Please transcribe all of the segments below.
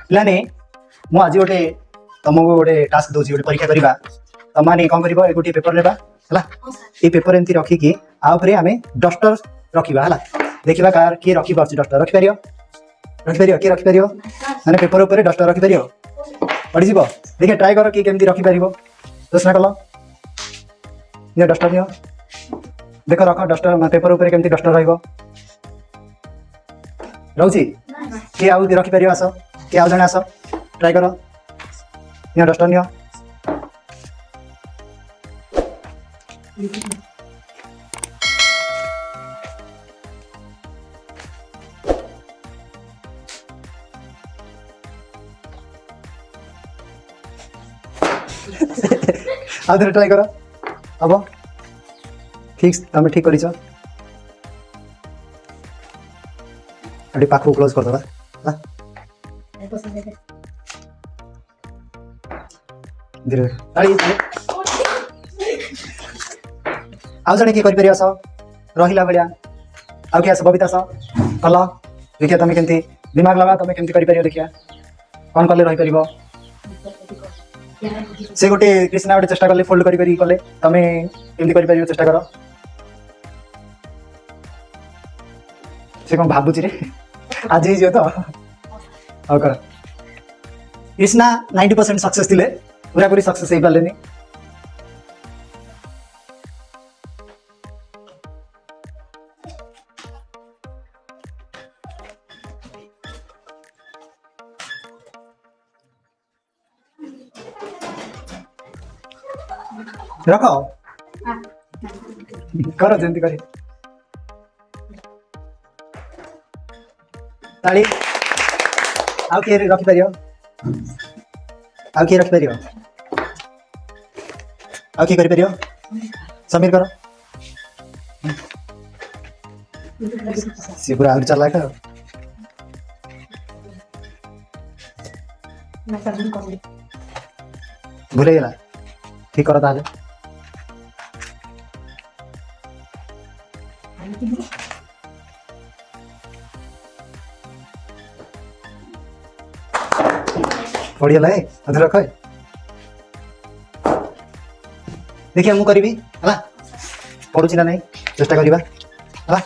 पिलाने मु आज गोटे तुमको गोटे टास्क दूसरी गोटे परीक्षा करवा तुम मैंने कौन कर गोटे पेपर लेवा है ये पेपर एमती रखिकी आउे आम डस्टर रखा है देखा कार किए रखी पार्टी डस्टर रखिपर रखिपर किए रखिपर मैंने पेपर उपर डस्टर रखिपर पड़ीज देखिए ट्राए कर कि केमती रखिपर दोषना कल नि डस्टर नि देख रख डस्टर पेपर उपर केमती डस्टर रोचे किए आउ रखिपर आस किए आउ जन आस ट्राए कर नि डस्टर नि आउ थे ट्राए कर हम ठीक तुम ठीक कर पाख क्लोज करदे आउ जड़े किए कर आस रहा भाया आउ किए आस बबीता आस कल देखिए तुम केमती दिमाग लगा तुम केमती कर देखिए कौन कले रहीपर से गोटे कृष्णा गोटे चेष्टा कले फोल्ड कले तुम केमती कर चेष्टा कर से कौन भावुची रे आज ही तो हाँ कर कृष्णा 90% सक्सेस थे पूरा पूरी सक्सेस हो पारे रख कर जमी कर ताली आउ किए रखिपर आउ किए रखिपर आउ किए कर समीर कर सी पूरा आगे चला कर भूल गला ठीक कर ताले पड़ीगला है अधे रख देखिए मुझे करी है पड़ुची ना नहीं चेष्टा करवा है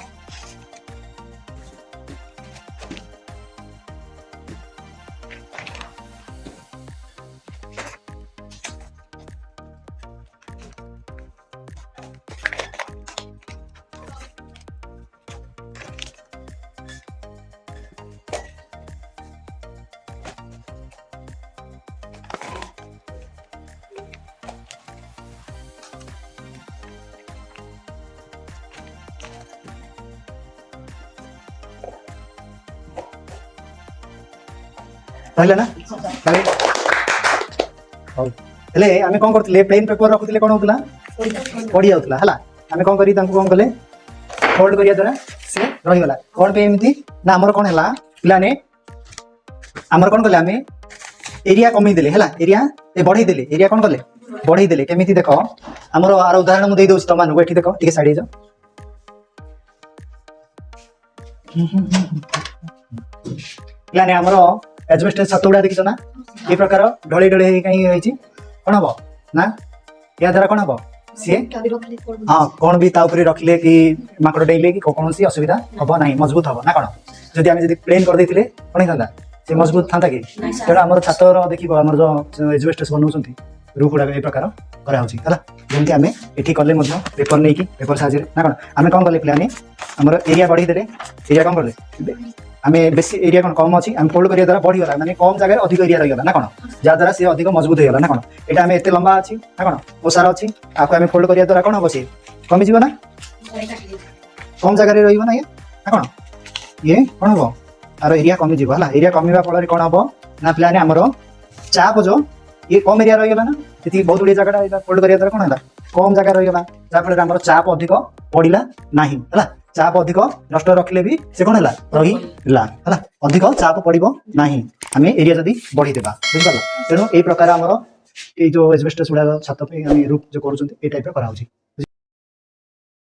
कहले ना हेले आमे कौन करथिले प्लेन पेपर रखुथिले कोन होतला पड़ी जाउतला हला आमे कौन करी तांको कौन कले फोल्ड करिया द्वारा से रही गला कोन पे एमती ना हमर कोन हला पिलाने हमर कोन कले आमे एरिया कमी देले हला एरिया ए बढ़ाई देले एरिया कोन कले बढ़ाई देले केमिति देखो हमर आर उदाहरण मु दे दोस्त मान को एठी देखो ठीक साइड जाओ पिलाने हमर एजबेस्टर छत गुड़ा देखी ना ये प्रकार ढले ढले कहीं कौन हम ना या द्वारा कौन हम सी हाँ कौन भी रखिले कि माकड़ डेले कि कौन सी असुविधा हम ना मजबूत हम ना कौन जदि आम प्लेन कर देते कौन होता से मजबूत था कि तेना आम छातर देखो आम जो एजबेस्टर बनाऊँ रूफ गुड़ाक ये प्रकार कराऊँगी आम ये कले पेपर नहीं कि पेपर साहय ना कौन आम कौन कले प्लान आम एरिया बढ़े देले एरिया कौन कले आम बेसी एरिया कौन कम अच्छी आम फोल्ड करिया द्वारा बढ़ीगला माने कम जगह अधिक एरिया रहीगला ना कौन जहाँद्वारा सी अधिक मजबूत होगा ना कौन यहाँ आम एत लंबा अच्छी ना कौन ओसार अच्छी आपको आम फोल्ड करिया द्वारा कौन हम सी कमिज ना कम जगह रहा ये ना कौन ये कौन हम आर एरिया कमिज है एरिया कमिवा फल कौन हम ना प्लान आमर चाप जो ये कम एरिया रहीगला ना ये बहुत गुड़िया जगह फोल्ड करिया द्वारा कौन है कम जगह रहीगला जहाँफल आम चाप अधिक पड़ा ना है चाप अधिक नष्ट रखिले भी से कौन है रहीला अधिक चाप पड़ो ना आम एरिया जदि बढ़ीदेवा बुझिपार तेणु यही प्रकार आमर ये जो एजबेस्टस गुड़ा छत पे रूफ जो कर टाइप कराऊँ।